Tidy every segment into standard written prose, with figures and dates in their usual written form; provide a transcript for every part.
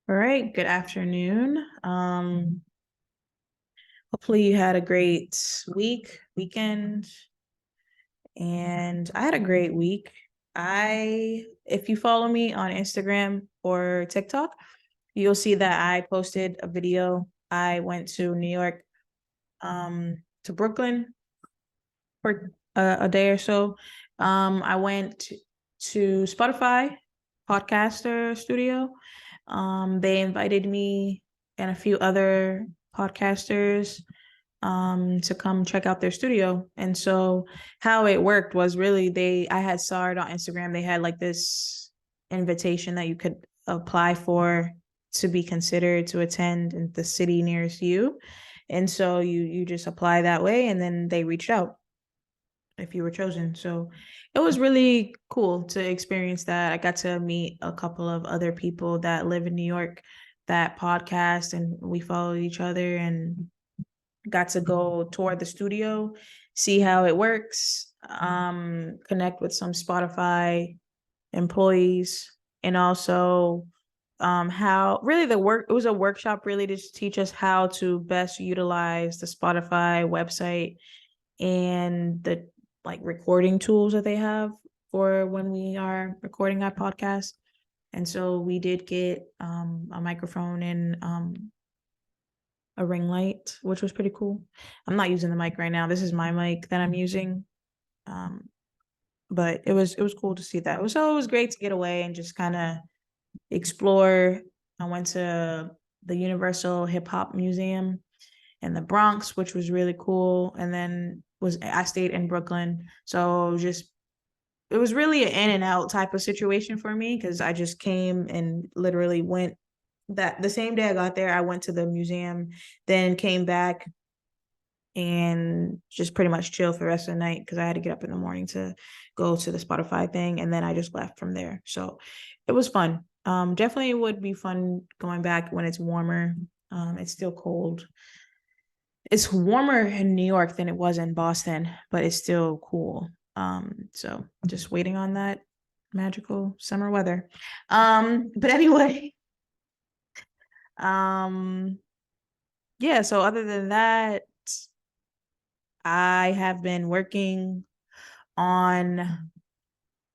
All right, good afternoon. Hopefully you had a great weekend, and I had a great week. If you follow me on Instagram or TikTok, you'll see that I posted a video. I went to New York, to Brooklyn for a day or so. I went to Spotify podcaster studio. They invited me and a few other podcasters to come check out their studio. And so how it worked was really I had saw it on Instagram. They had like this invitation that you could apply for to be considered to attend in the city nearest you. And so you just apply that way, and then they reached out if you were chosen. So it was really cool to experience that. I got to meet a couple of other people that live in New York that podcast, and we followed each other and got to go tour the studio, see how it works, connect with some Spotify employees, and also how really it was a workshop really to teach us how to best utilize the Spotify website and the like recording tools that they have for when we are recording our podcast. And so we did get a microphone and a ring light, which was pretty cool. I'm not using the mic right now. This is my mic that I'm using. But it was cool to see that. It was great to get away and just kind of explore. I went to the Universal Hip Hop Museum in the Bronx, which was really cool. And then I stayed in Brooklyn. So just it was really an in and out type of situation for me because I just came and literally went that the same day I got there, I went to the museum, then came back and just pretty much chill for the rest of the night because I had to get up in the morning to go to the Spotify thing, and then I just left from there. So it was fun. Definitely would be fun going back when it's warmer. It's still cold. It's warmer in New York than it was in Boston, but it's still cool. So just waiting on that magical summer weather. But anyway, um, yeah, so other than that, I have been working on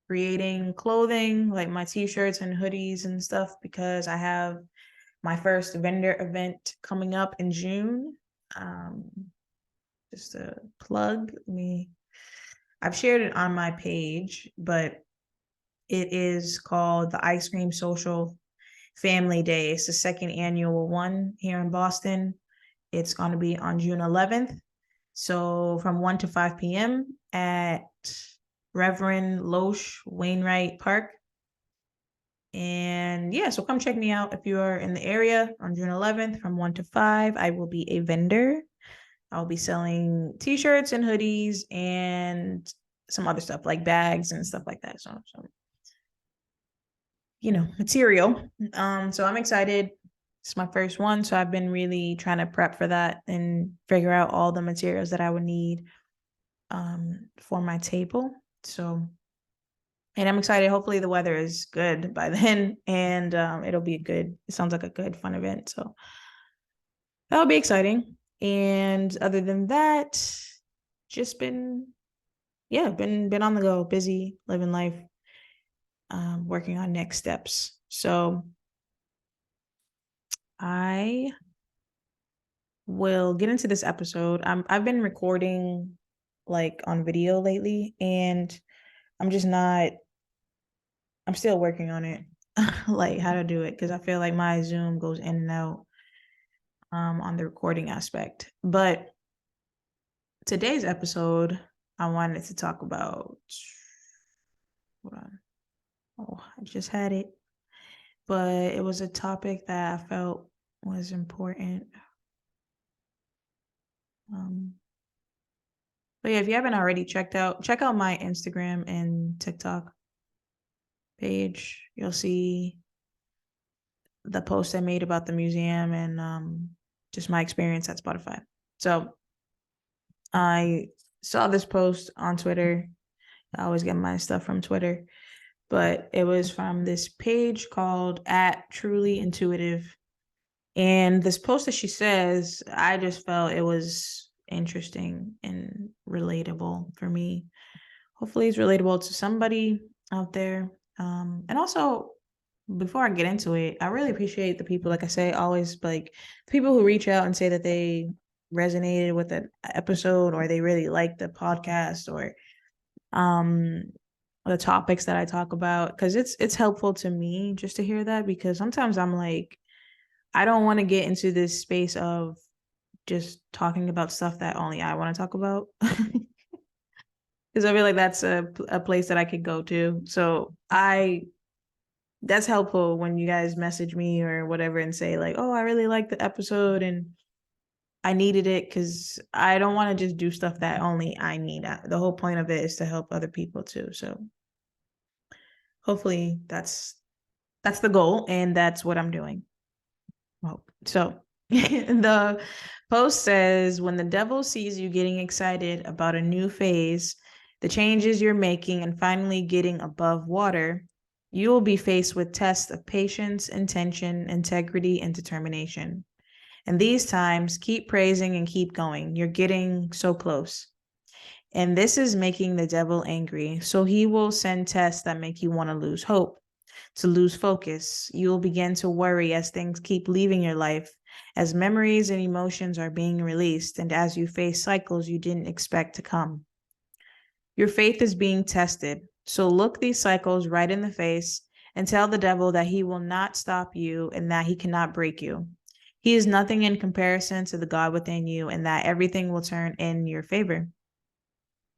creating clothing, like my t-shirts and hoodies and stuff, because I have my first vendor event coming up in June. Um, just a plug. I've shared it on my page, but it is called the Ice Cream Social Family Day. It's the second annual one here in Boston. It's going to be on June 11th. So from 1 to 5 p.m. at Reverend Loesch Wainwright Park. And yeah, so come check me out if you are in the area on June 11th from 1 to 5. I will be a vendor. I'll be selling t-shirts and hoodies and some other stuff like bags and stuff like that. So material. So I'm excited. It's my first one, so I've been really trying to prep for that and figure out all the materials that I would need for my table. So, and I'm excited. Hopefully the weather is good by then, and it sounds like a good fun event. So that'll be exciting. And other than that, just been on the go, busy, living life, working on next steps. So I will get into this episode. I've been recording like on video lately, and I'm just not I'm still working on it, like how to do it, because I feel like my Zoom goes in and out on the recording aspect. But today's episode, I wanted to talk about. Hold on. Oh, I just had it, but it was a topic that I felt was important. But yeah, if you haven't already check out my Instagram and TikTok page. You'll see the post I made about the museum and just my experience at Spotify. So I saw this post on Twitter. I always get my stuff from Twitter. but it was from this page called at Truly Intuitive. And this post that she says, I just felt it was interesting and relatable for me. Hopefully it's relatable to somebody out there. And also, before I get into it, I really appreciate the people, like I say, always like the people who reach out and say that they resonated with an episode or they really like the podcast or um the topics that I talk about, because it's helpful to me just to hear that, because sometimes I'm like, I don't want to get into this space of just talking about stuff that only I want to talk about. Because I feel like that's a place that I could go to. So that's helpful when you guys message me or whatever and say like, oh, I really like the episode and I needed it, because I don't want to just do stuff that only I need. The whole point of it is to help other people too. So hopefully that's the goal, and that's what I'm doing. Well, so the post says, when the devil sees you getting excited about a new phase, the changes you're making, and finally getting above water, you will be faced with tests of patience, intention, integrity, and determination. And these times, keep praising and keep going. You're getting so close. And this is making the devil angry. So he will send tests that make you want to lose hope, to lose focus. You will begin to worry as things keep leaving your life, as memories and emotions are being released, and as you face cycles you didn't expect to come. Your faith is being tested. So look these cycles right in the face and tell the devil that he will not stop you and that he cannot break you. He is nothing in comparison to the God within you, and that everything will turn in your favor.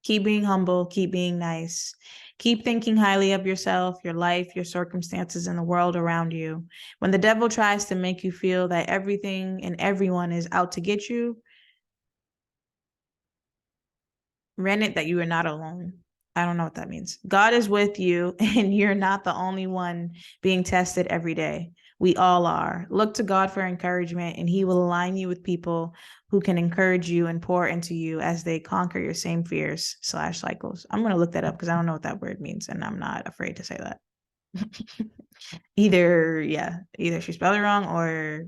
Keep being humble, keep being nice, keep thinking highly of yourself, your life, your circumstances, and the world around you. When the devil tries to make you feel that everything and everyone is out to get you, rennet that you are not alone. I don't know what that means. God is with you, and you're not the only one being tested every day. We all are. Look to God for encouragement, and he will align you with people who can encourage you and pour into you as they conquer your same fears / cycles. I'm going to look that up because I don't know what that word means, and I'm not afraid to say that. Either she spelled it wrong, or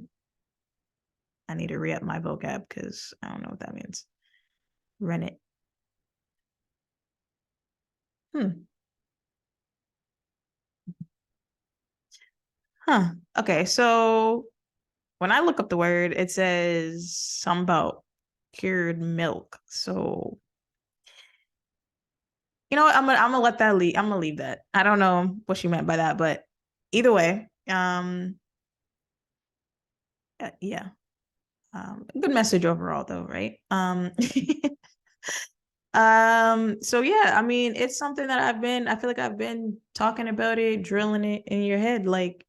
I need to re-up my vocab because I don't know what that means. Rennet. Huh. Okay, so when I look up the word, it says something about cured milk. So you know what? I'm gonna let that leave. I'm gonna leave that. I don't know what she meant by that, but either way, yeah. Good message overall though, right? So yeah, I mean, it's something that I feel like I've been talking about it, drilling it in your head. Like,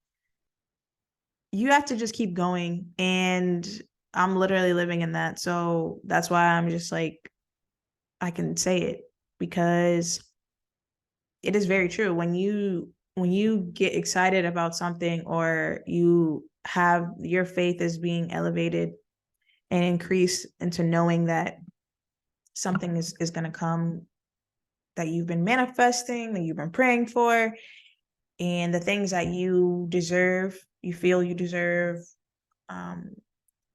you have to just keep going. And I'm literally living in that. So that's why I'm just like, I can say it, because it is very true. When you get excited about something, or you have your faith is being elevated and increased into knowing that something is going to come that you've been manifesting, that you've been praying for, and the things that you feel you deserve, um,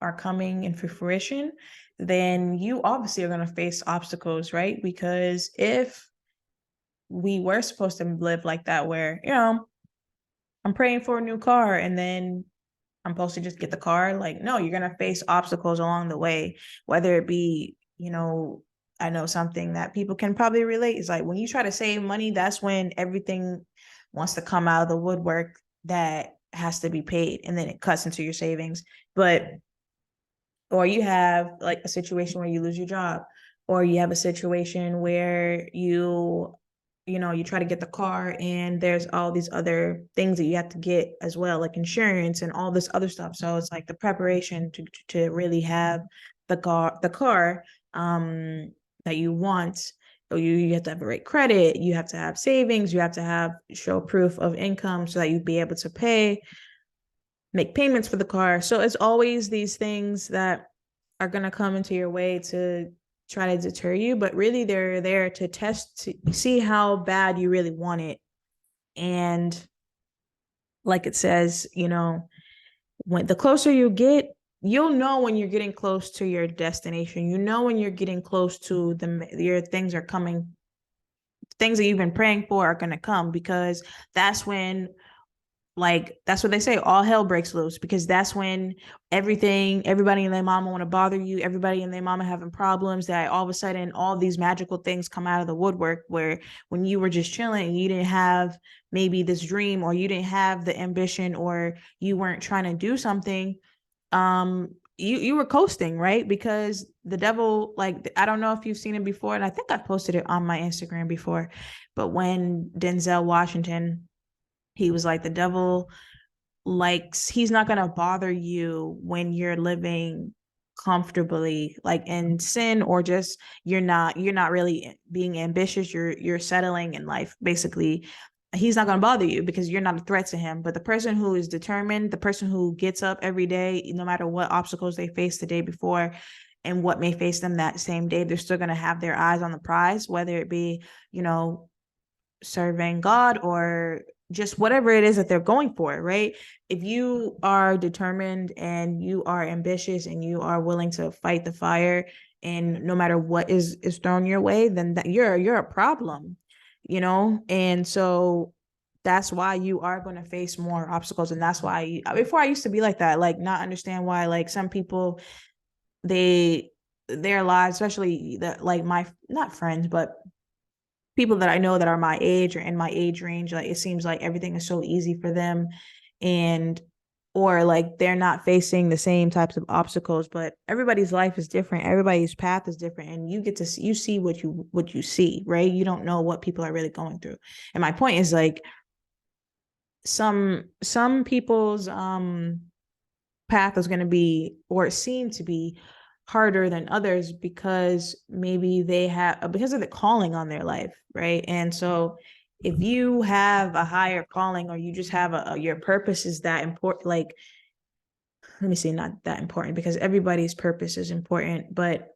are coming into fruition, then you obviously are going to face obstacles, right? Because if we were supposed to live like that, where, I'm praying for a new car and then I'm supposed to just get the car, like, no, you're going to face obstacles along the way, whether it be, I know something that people can probably relate is like when you try to save money, that's when everything wants to come out of the woodwork that has to be paid, and then it cuts into your savings. But or you have like a situation where you lose your job, or you have a situation where you try to get the car and there's all these other things that you have to get as well, like insurance and all this other stuff. So it's like the preparation to really have the car that you want. So you have to have the right credit, you have to have savings, you have to have show proof of income so that you'd be able to make payments for the car. So it's always these things that are going to come into your way to try to deter you, but really they're there to test, to see how bad you really want it. And like it says, you know, when the closer you get, you'll know when you're getting close to your destination. You know when you're getting close to your things are coming, things that you've been praying for are going to come, because that's when, like, that's what they say, all hell breaks loose, because that's when everybody and their mama want to bother you, everybody and their mama having problems, that all of a sudden all these magical things come out of the woodwork, where when you were just chilling and you didn't have maybe this dream, or you didn't have the ambition, or you weren't trying to do something, you were coasting, right? Because the devil, like, I don't know if you've seen it before, and I think I've posted it on my Instagram before, but when Denzel Washington, he was like, the devil likes, he's not going to bother you when you're living comfortably, like in sin, or just you're not really being ambitious, you're settling in life, basically. He's not going to bother you because you're not a threat to him. But the person who is determined, the person who gets up every day, no matter what obstacles they faced the day before and what may face them that same day, they're still going to have their eyes on the prize, whether it be, you know, serving God or just whatever it is that they're going for, right? If you are determined and you are ambitious and you are willing to fight the fire, and no matter what is thrown your way, then you're a problem, you know? And so that's why you are going to face more obstacles. And that's why before I used to be like that, like not understand why, like, some people, they their lives, especially that, like, my, not friends, but people that I know that are my age or in my age range, like, it seems like everything is so easy for them, and or like they're not facing the same types of obstacles. But everybody's life is different, everybody's path is different, and you get to see, you see what you see, right? You don't know what people are really going through. And my point is, like, some people's path is going to be, or it seemed to be, harder than others, because maybe they have, because of the calling on their life, right? And so if you have a higher calling, or you just have your purpose is that important, like, let me say, not that important, because everybody's purpose is important, but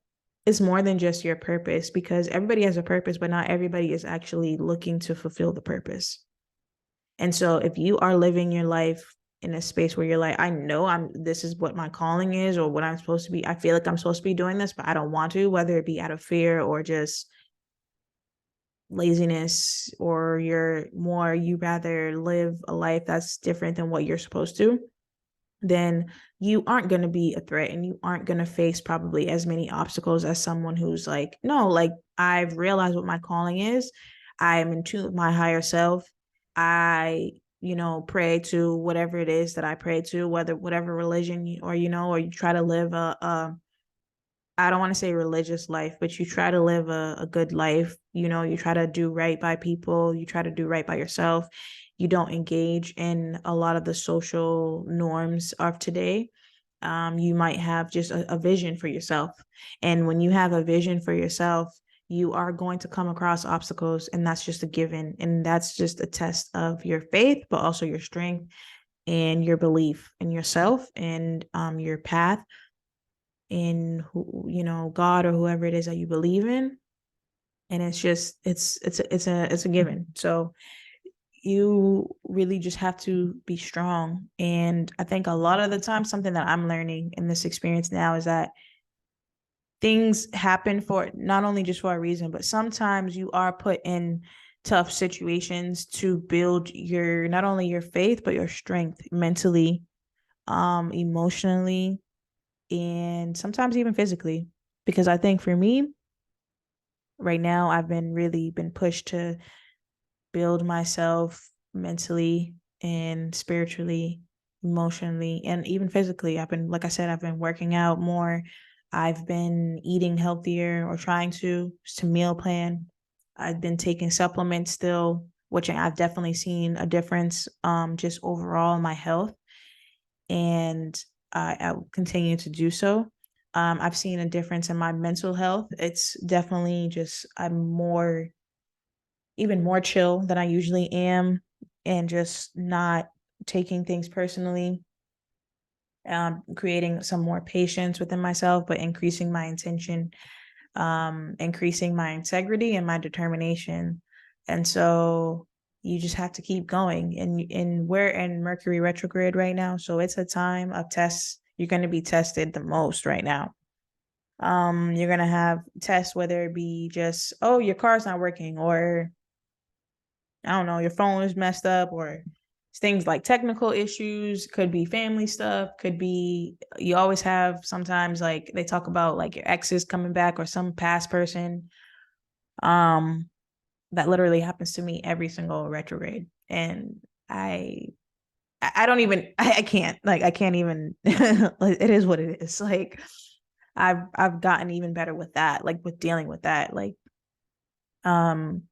it's more than just your purpose, because everybody has a purpose, but not everybody is actually looking to fulfill the purpose. And so if you are living your life in a space where you're like, I know this is what my calling is, or what I'm supposed to be, I feel like I'm supposed to be doing this, but I don't want to, whether it be out of fear or just laziness, or you rather live a life that's different than what you're supposed to, then you aren't going to be a threat, and you aren't going to face probably as many obstacles as someone who's like, no, like, I've realized what my calling is. I am in tune with my higher self. I, pray to whatever it is that I pray to, whatever religion, or, or you try to live I don't want to say religious life, but you try to live a good life. You try to do right by people. You try to do right by yourself. You don't engage in a lot of the social norms of today. You might have just a vision for yourself. And when you have a vision for yourself, you are going to come across obstacles, and that's just a given. And that's just a test of your faith, but also your strength and your belief in yourself, and your path in God, or whoever it is that you believe in. And it's just it's a given. So you really just have to be strong. And I think a lot of the time, something that I'm learning in this experience now is that things happen for not only just for a reason, but sometimes you are put in tough situations to build your, not only your faith, but your strength mentally, emotionally, and sometimes even physically. Because I think for me right now, I've been pushed to build myself mentally and spiritually, emotionally, and even physically. Like I said, I've been working out more. I've been eating healthier, or trying to meal plan. I've been taking supplements still, which I've definitely seen a difference, just overall in my health. And I will continue to do so. I've seen a difference in my mental health. It's definitely just, even more chill than I usually am, and just not taking things personally, creating some more patience within myself, but increasing my intention, increasing my integrity and my determination. And so, you just have to keep going. And we're in Mercury retrograde right now, so it's a time of tests. You're going to be tested the most right now. You're going to have tests, whether it be just, oh, your car's not working, or I don't know, your phone is messed up, or things like technical issues, could be family stuff, could be, you always have sometimes, like they talk about like your exes coming back or some past person. That literally happens to me every single retrograde. And I don't even, I can't, like, I can't even, like, it is what it is. Like, I've gotten even better with that, like with dealing with that. Like, um,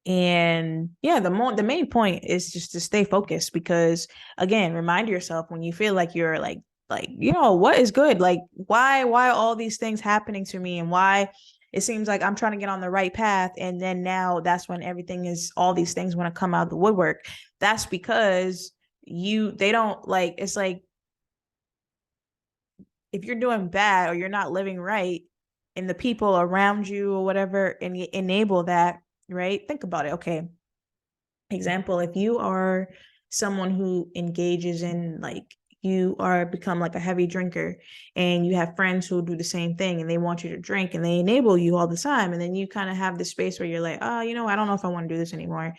and yeah, the main point is just to stay focused, because again, remind yourself when you feel like you're like, what is good? Like, why all these things happening to me, and why it seems like I'm trying to get on the right path, and then now that's when all these things want to come out of the woodwork. That's because they don't, like, it's like, if you're doing bad or you're not living right, and the people around you or whatever enable that, right? Think about it. Okay, example, if you are someone who engages in, like, you are become like a heavy drinker, and you have friends who do the same thing and they want you to drink and they enable you all the time, and then you kind of have this space where you're like, oh, I don't know if I want to do this anymore.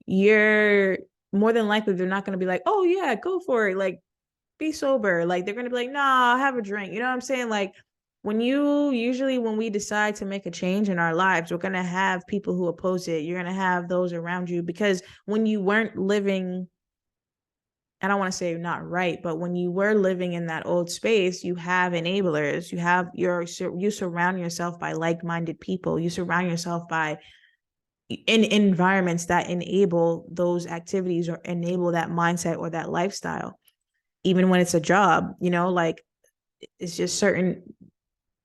You're more than likely, they're not going to be like, oh yeah, go for it, like, be sober. Like, they're going to be like, nah, have a drink. You know what I'm saying? Like, when we decide to make a change in our lives, we're going to have people who oppose it. You're going to have those around you, because when you weren't living, I don't want to say not right, but when you were living in that old space, you have enablers. You surround yourself by like-minded people. You surround yourself by in environments that enable those activities or enable that mindset or that lifestyle. Even when it's a job, like, it's just certain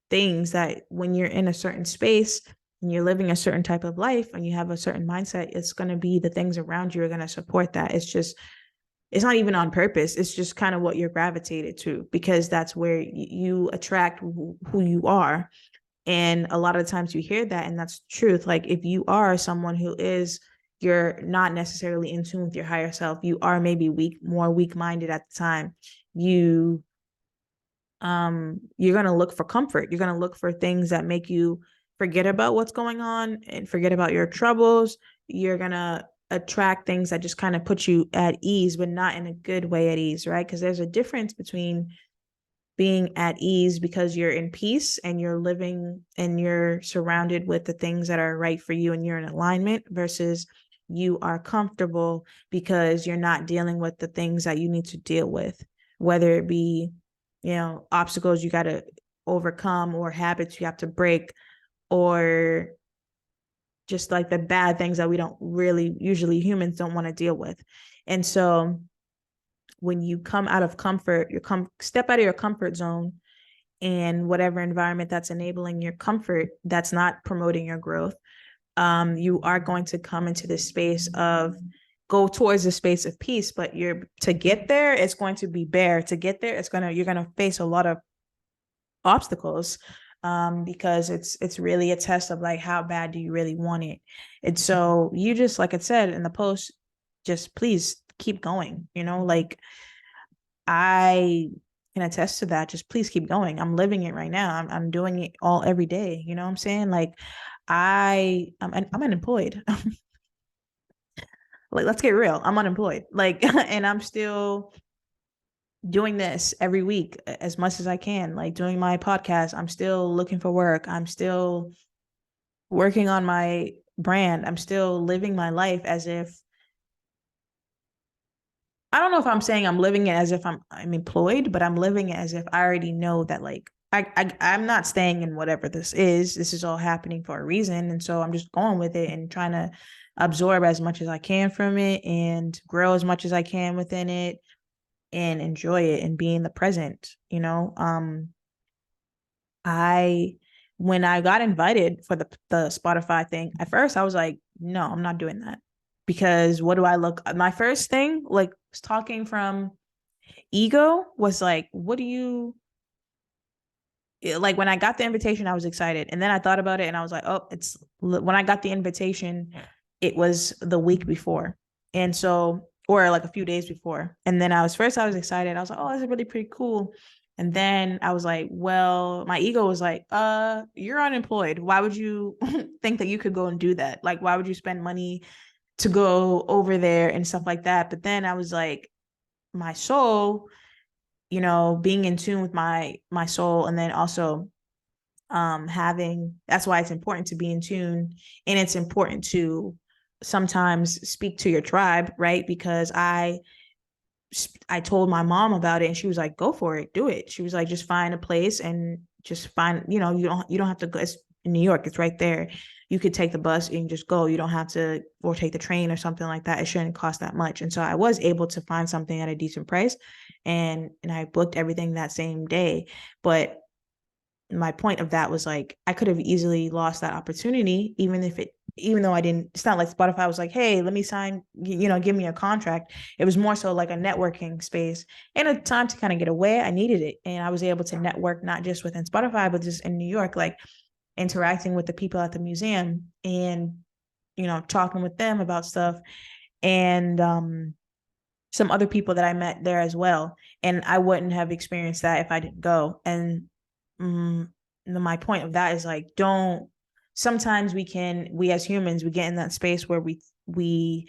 things that when you're in a certain space and you're living a certain type of life and you have a certain mindset, it's going to be the things around you are going to support that. It's not even on purpose. It's just kind of what you're gravitated to, because that's where you attract who you are. And a lot of times you hear that, and that's the truth. Like, if you are someone you're not necessarily in tune with your higher self, you are maybe more weak-minded at the time, you're going to look for comfort. You're going to look for things that make you forget about what's going on and forget about your troubles. You're going to attract things that just kind of put you at ease, but not in a good way at ease, right? Because there's a difference between being at ease because you're in peace and you're living and you're surrounded with the things that are right for you and you're in alignment, versus you are comfortable because you're not dealing with the things that you need to deal with, whether it be, obstacles you got to overcome, or habits you have to break, or just like the bad things that we don't really, usually humans don't want to deal with. And so when you come out of comfort, step out of your comfort zone, and whatever environment that's enabling your comfort, that's not promoting your growth, you are going to come into this space of go towards the space of peace. But to get there, it's going to be bare. To get there, you're gonna face a lot of obstacles, because it's really a test of, like, how bad do you really want it. And so you just, like I said in the post, just please keep going. Like, I can attest to that. Just please keep going. I'm living it right now. I'm doing it all every day. You know what I'm saying? Like, I'm unemployed. Like, let's get real. I'm unemployed. Like, and I'm still doing this every week as much as I can, like doing my podcast. I'm still looking for work. I'm still working on my brand. I'm still living my life as if, I don't know if I'm saying I'm living it as if I'm employed, but I'm living it as if I already know that, like, I'm not staying in whatever this is. This is all happening for a reason. And so I'm just going with it and trying to absorb as much as I can from it and grow as much as I can within it and enjoy it and be in the present. I When I got invited for the Spotify thing, at first I was like, no, I'm not doing that. Because what do I look, my first thing, like, was talking from ego, was like, what do you, like, when I got the invitation, I was excited. And then I thought about it and I was like, oh, when I got the invitation, it was the week before. And so, or like a few days before. And then I was excited. I was like, oh, this is really pretty cool. And then I was like, well, my ego was like, you're unemployed. Why would you think that you could go and do that? Like, why would you spend money to go over there and stuff like that? But then I was like, my soul, being in tune with my soul, and then also having, that's why it's important to be in tune, and it's important to sometimes speak to your tribe, right? Because I told my mom about it, and she was like, go for it, do it. She was like, just find a place and just find, you don't have to go. It's in New York, it's right there. You could take the bus and just go. You don't have to, or take the train or something like that. It shouldn't cost that much. And so I was able to find something at a decent price, and I booked everything that same day. But my point of that was like, I could have easily lost that opportunity, even though I didn't, it's not like Spotify was like, hey, let me sign, give me a contract. It was more so like a networking space and a time to kind of get away. I needed it. And I was able to network, not just within Spotify, but just in New York, like interacting with the people at the museum and, talking with them about stuff. And, some other people that I met there as well. And I wouldn't have experienced that if I didn't go. And my point of that is like, don't, sometimes we as humans, we get in that space where we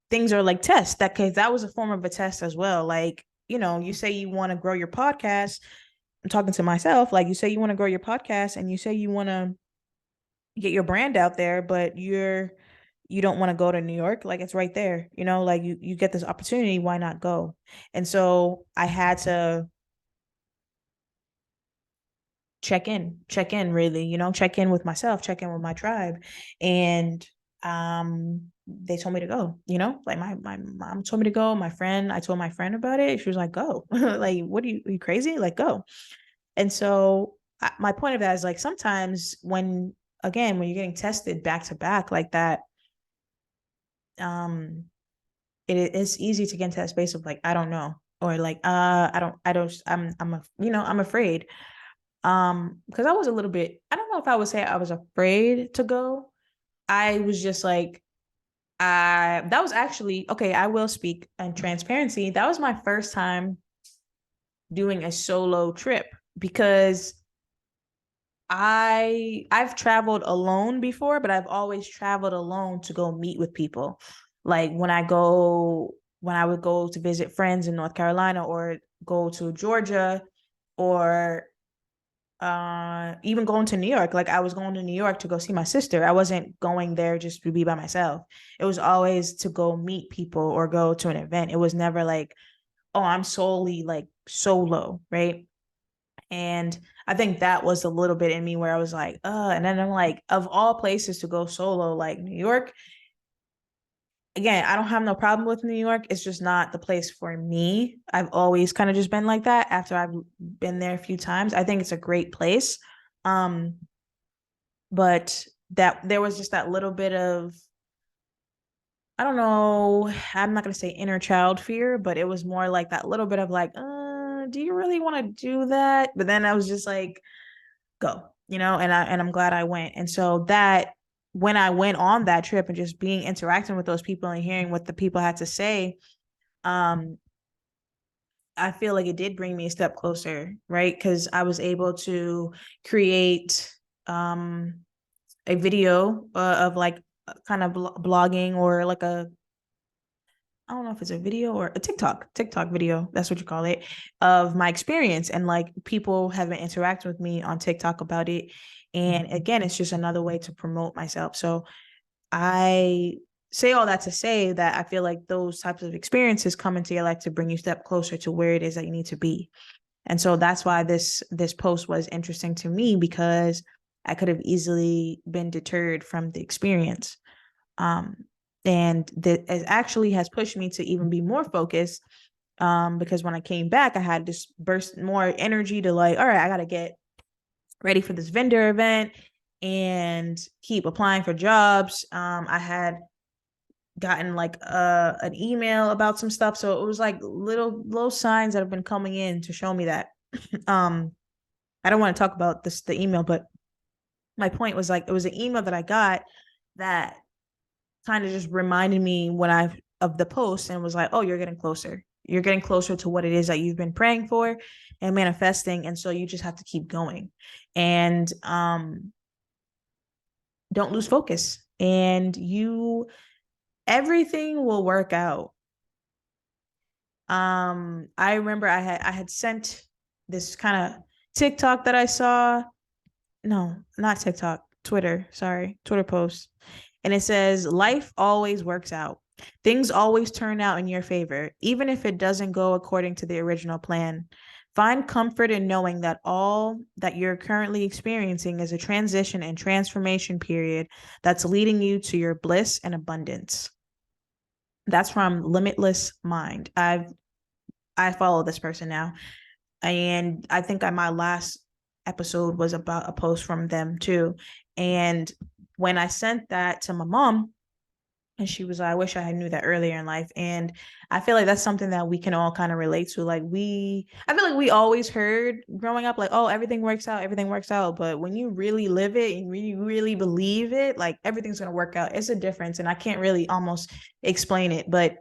things are like tests, that case that was a form of a test as well. Like, you say you want to grow your podcast. I'm talking to myself, like, you say you want to grow your podcast and you say you want to get your brand out there, but you don't want to go to New York. Like, it's right there, like you get this opportunity, why not go? And so I had to check in really, check in with myself, check in with my tribe. And they told me to go, like my mom told me to go. I told my friend about it. She was like, go. Like, what are you crazy? Like, go. And so my point of that is like, sometimes again, when you're getting tested back to back like that, it is easy to get into that space of like, I don't know, or like, I'm afraid. Because I was a little bit, I don't know if I would say I was afraid to go. I was just like, that was actually, okay, I will speak in transparency. That was my first time doing a solo trip, because I've traveled alone before, but I've always traveled alone to go meet with people. Like when I would go to visit friends in North Carolina, or go to Georgia, or even going to New York. Like, I was going to New York to go see my sister. I wasn't going there just to be by myself. It was always to go meet people or go to an event. It was never like, oh, I'm solely like solo, right? And I think that was a little bit in me where I was like, and then I'm like, of all places to go solo, like New York, again, I don't have no problem with New York. It's just not the place for me. I've always kind of just been like that after I've been there a few times. I think it's a great place. Um, but that there was just that little bit of, I don't know, I'm not gonna say inner child fear, but it was more like that little bit of like, do you really want to do that? But then I was just like, go, and I'm glad I went. And so that, when I went on that trip and just being interacting with those people and hearing what the people had to say, um, I feel like it did bring me a step closer, right? Because I was able to create a video of like kind of blogging, or like I don't know if it's a video or a TikTok video. That's what you call it, of my experience. And like, people have been interacting with me on TikTok about it. And again, it's just another way to promote myself. So I say all that to say that I feel like those types of experiences come into your life to bring you a step closer to where it is that you need to be. And so that's why this post was interesting to me, because I could have easily been deterred from the experience. And that it actually has pushed me to even be more focused, because when I came back, I had this burst more energy to like, all right, I got to get ready for this vendor event and keep applying for jobs. I had gotten like an email about some stuff, so it was like little signs that have been coming in to show me that. I don't want to talk about the email, but my point was like, it was an email that I got that kind of just reminded me of the post and was like, oh, you're getting closer. You're getting closer to what it is that you've been praying for and manifesting. And so you just have to keep going. And don't lose focus. And everything will work out. I remember I had sent this kind of TikTok that I saw. No, not TikTok, Twitter. Sorry, Twitter post. And it says, life always works out. Things always turn out in your favor, even if it doesn't go according to the original plan. Find comfort in knowing that all that you're currently experiencing is a transition and transformation period that's leading you to your bliss and abundance. That's from Limitless Mind. I follow this person now. And I think my last episode was about a post from them too. And when I sent that to my mom, and she was like, I wish I had knew that earlier in life. And I feel like that's something that we can all kind of relate to. Like I feel like we always heard growing up, like, oh, everything works out, everything works out. But when you really live it and you really believe it, like everything's going to work out. It's a difference. And I can't really almost explain it. But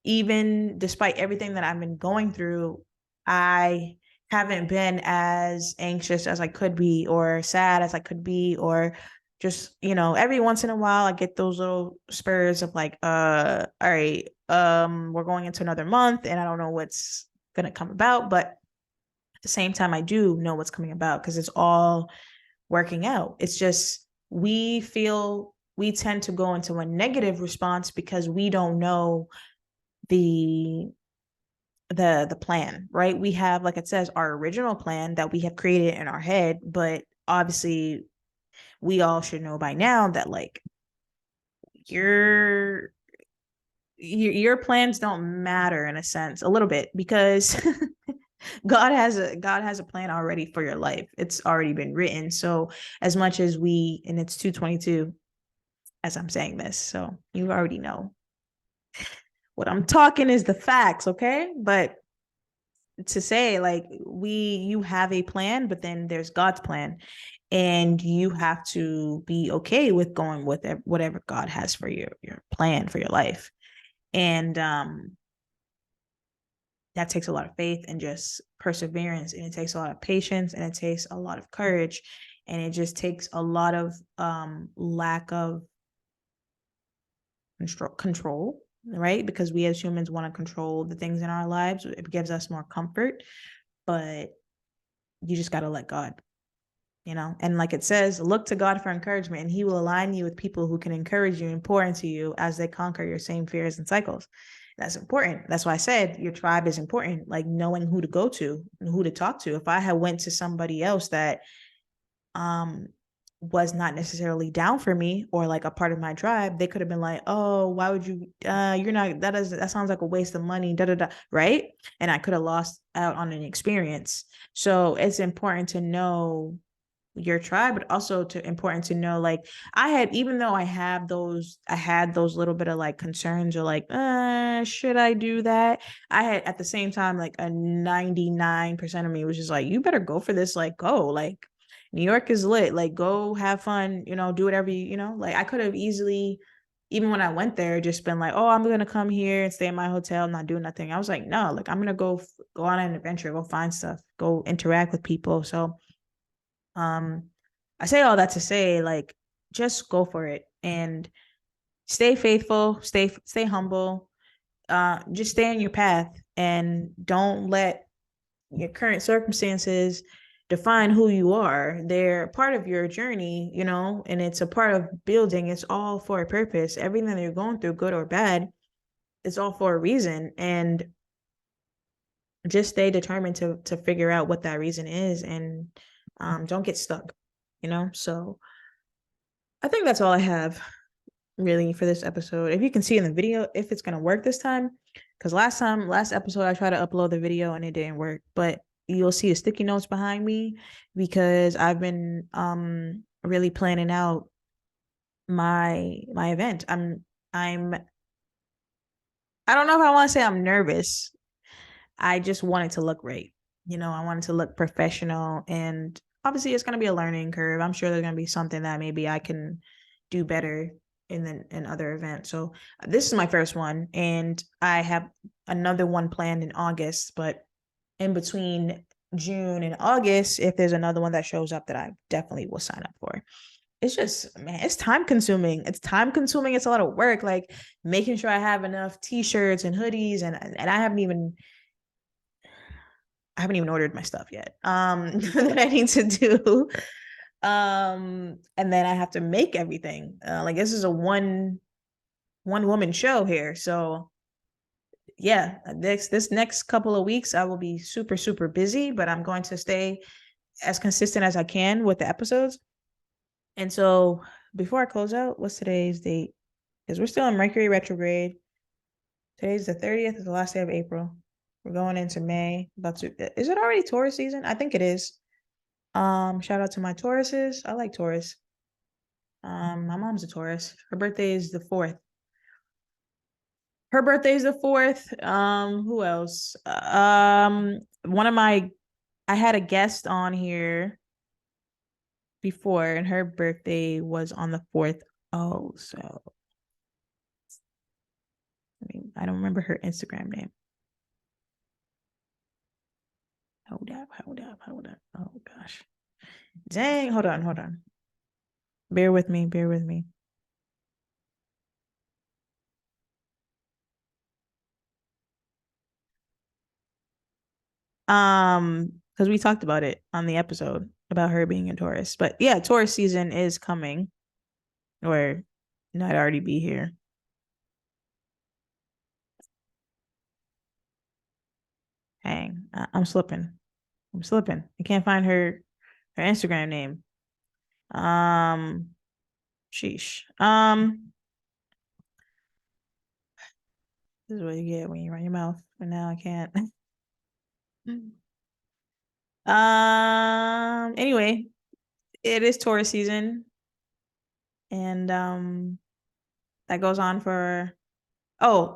even despite everything that I've been going through, I haven't been as anxious as I could be, or sad as I could be, or just, every once in a while I get those little spurs of like, all right, we're going into another month and I don't know what's gonna come about, but at the same time I do know what's coming about because it's all working out. It's just we tend to go into a negative response because we don't know the plan, right? We have, like it says, our original plan that we have created in our head, but obviously we all should know by now that like your plans don't matter in a sense, a little bit, because God has a plan already for your life. It's already been written. So as much as and it's 2:22 as I'm saying this, so you already know what I'm talking is the facts, okay? But to say like you have a plan, but then there's God's plan, and you have to be okay with going with whatever God has for your plan for your life. And that takes a lot of faith and just perseverance, and it takes a lot of patience, and it takes a lot of courage, and it just takes a lot of lack of control, right? Because we as humans want to control the things in our lives. It gives us more comfort, but you just got to let God, and like it says, look to God for encouragement, and he will align you with people who can encourage you and pour into you as they conquer your same fears and cycles. That's important. That's why I said your tribe is important, like knowing who to go to and who to talk to. If I had went to somebody else that was not necessarily down for me or like a part of my tribe, they could have been like, oh, why would you you're not, that sounds like a waste of money, right? And I could have lost out on an experience. So it's important to know your tribe, but also important to know, like, even though I had those little bit of like concerns or like, should I do that? I had at the same time like a 99% of me was just like, you better go for this, like go, like New York is lit, like go have fun, do whatever like I could have easily, even when I went there, just been like, oh, I'm gonna come here and stay in my hotel, not do nothing. I was like, no, like I'm gonna go on an adventure, go find stuff, go interact with people. So I say all that to say, like, just go for it and stay faithful, stay humble, just stay on your path, and don't let your current circumstances define who you are. They're part of your journey, and it's a part of building. It's all for a purpose. Everything that you're going through, good or bad, it's all for a reason. And just stay determined to figure out what that reason is, and don't get stuck, So I think that's all I have really for this episode. If you can see in the video if it's gonna work this time, because last episode I tried to upload the video and it didn't work, but you'll see the sticky notes behind me because I've been really planning out my event. I'm I don't know if I want to say I'm nervous. I just want it to look right. I want it to look professional, and obviously it's going to be a learning curve. I'm sure there's going to be something that maybe I can do better in other events. So this is my first one, and I have another one planned in August. But in between June and August, if there's another one that shows up, that I definitely will sign up for. It's just, man, it's time consuming. It's time consuming. It's a lot of work, like making sure I have enough t-shirts and hoodies, and I haven't even ordered my stuff yet. That I need to do. And then I have to make everything. Like this is a one woman show here. So yeah, this next couple of weeks I will be super, super busy, but I'm going to stay as consistent as I can with the episodes. And so before I close out, what's today's date? Because we're still in Mercury retrograde. Today's the 30th, is the last day of April. We're going into May. Is it already Taurus season? I think it is. Shout out to my Tauruses. I like Taurus. My mom's a Taurus. Her birthday is the 4th. Her birthday is the 4th. Who else? I had a guest on here before, and her birthday was on the 4th. Oh, so I don't remember her Instagram name. Hold up. Oh gosh. Dang, hold on. Bear with me. Because we talked about it on the episode about her being a Taurus. But yeah, Taurus season is coming, or not already be here. Hang, I'm slipping. I can't find her Instagram name. Sheesh. This is what you get when you run your mouth. But now I can't. Anyway, it is Taurus season, and that goes on for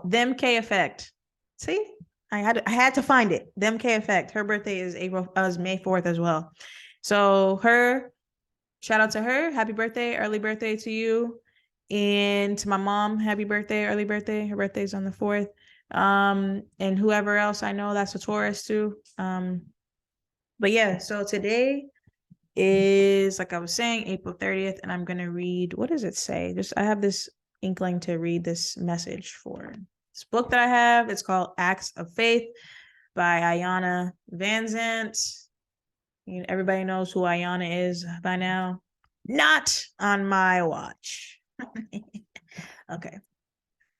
them K effect. See, I had to find it. Them K effect. Her birthday is May 4th as well. So shout out to her. Happy birthday, early birthday to you. And to my mom, happy birthday, early birthday. Her birthday's on the 4th. And whoever else I know that's a Taurus too. But yeah, so today is, like I was saying, April 30th, and I'm gonna read, what does it say? I have this inkling to read this message for this book that I have. It's called Acts of Faith by Ayanna Vanzant. Everybody knows who Ayanna is by now. Not on my watch. Okay.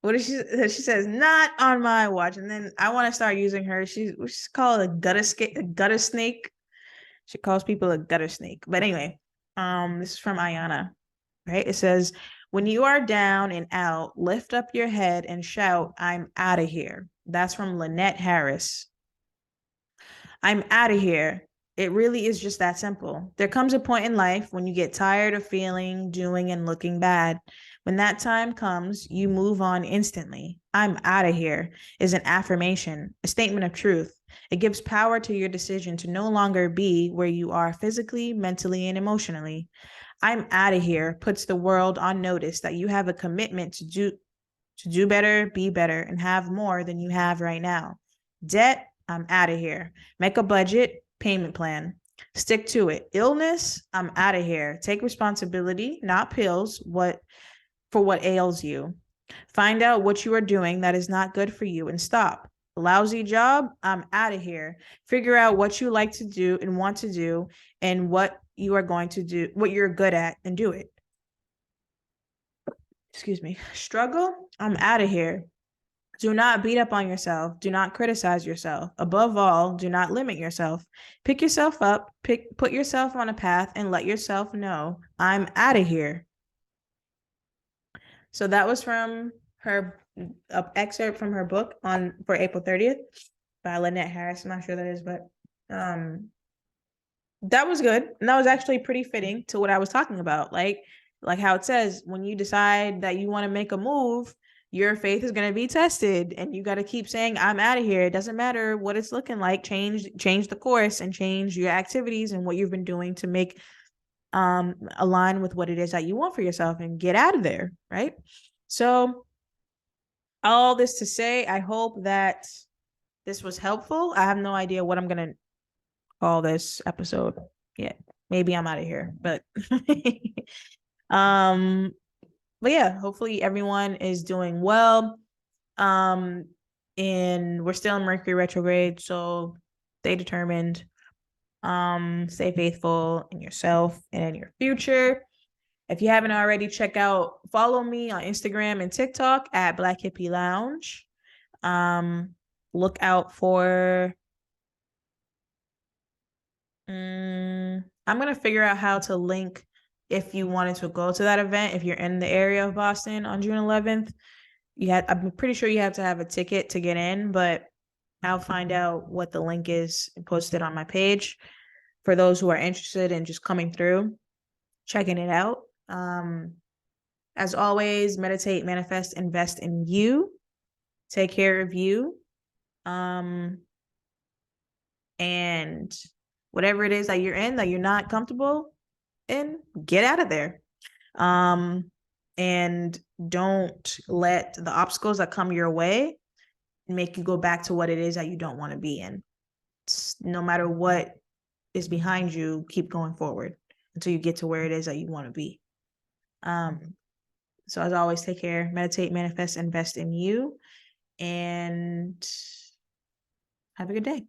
What does she says? Not on my watch. And then I want to start using her. She's called a gutter snake. She calls people a gutter snake. But anyway, this is from Ayanna. Right? It says, when you are down and out, lift up your head and shout, I'm out of here. That's from Lynette Harris. I'm out of here. It really is just that simple. There comes a point in life when you get tired of feeling, doing, and looking bad. When that time comes, you move on instantly. I'm out of here is an affirmation, a statement of truth. It gives power to your decision to no longer be where you are physically, mentally, and emotionally. I'm out of here puts the world on notice that you have a commitment to do better, be better, and have more than you have right now. Debt, I'm out of here. Make a budget, payment plan. Stick to it. Illness, I'm out of here. Take responsibility, not pills, for what ails you. Find out what you are doing that is not good for you and stop. Lousy job, I'm out of here. Figure out what you like to do and want to do and what you are going to do, what you're good at, and do it. Excuse me. Struggle, I'm out of here. Do not beat up on yourself. Do not criticize yourself. Above all, do not limit yourself. Pick yourself up, put yourself on a path, and let yourself know, I'm out of here. So that was from her excerpt from her book for April 30th by Lynette Harris. I'm not sure that is, but that was good. And that was actually pretty fitting to what I was talking about. Like how it says, when you decide that you want to make a move, your faith is going to be tested, and you got to keep saying, I'm out of here. It doesn't matter what it's looking like. Change the course and change your activities and what you've been doing to make align with what it is that you want for yourself and get out of there, right? So all this to say, I hope that this was helpful. I have no idea what I'm gonna call this episode yet. Maybe I'm out of here, but um, but yeah, hopefully everyone is doing well. Um, and we're still in Mercury retrograde, so stay determined. Stay faithful in yourself and in your future. If you haven't already, follow me on Instagram and TikTok at Black Hippie Lounge. Look out for I'm gonna figure out how to link if you wanted to go to that event, if you're in the area of Boston on June 11th. I'm pretty sure you have to have a ticket to get in, but I'll find out what the link is and post it on my page for those who are interested in just coming through, checking it out. As always, meditate, manifest, invest in you. Take care of you. And whatever it is that you're in that you're not comfortable in, get out of there. And don't let the obstacles that come your way make you go back to what it is that you don't want to be in. No matter what is behind you, keep going forward until you get to where it is that you want to be. So as always, take care, meditate, manifest, invest in you, and have a good day.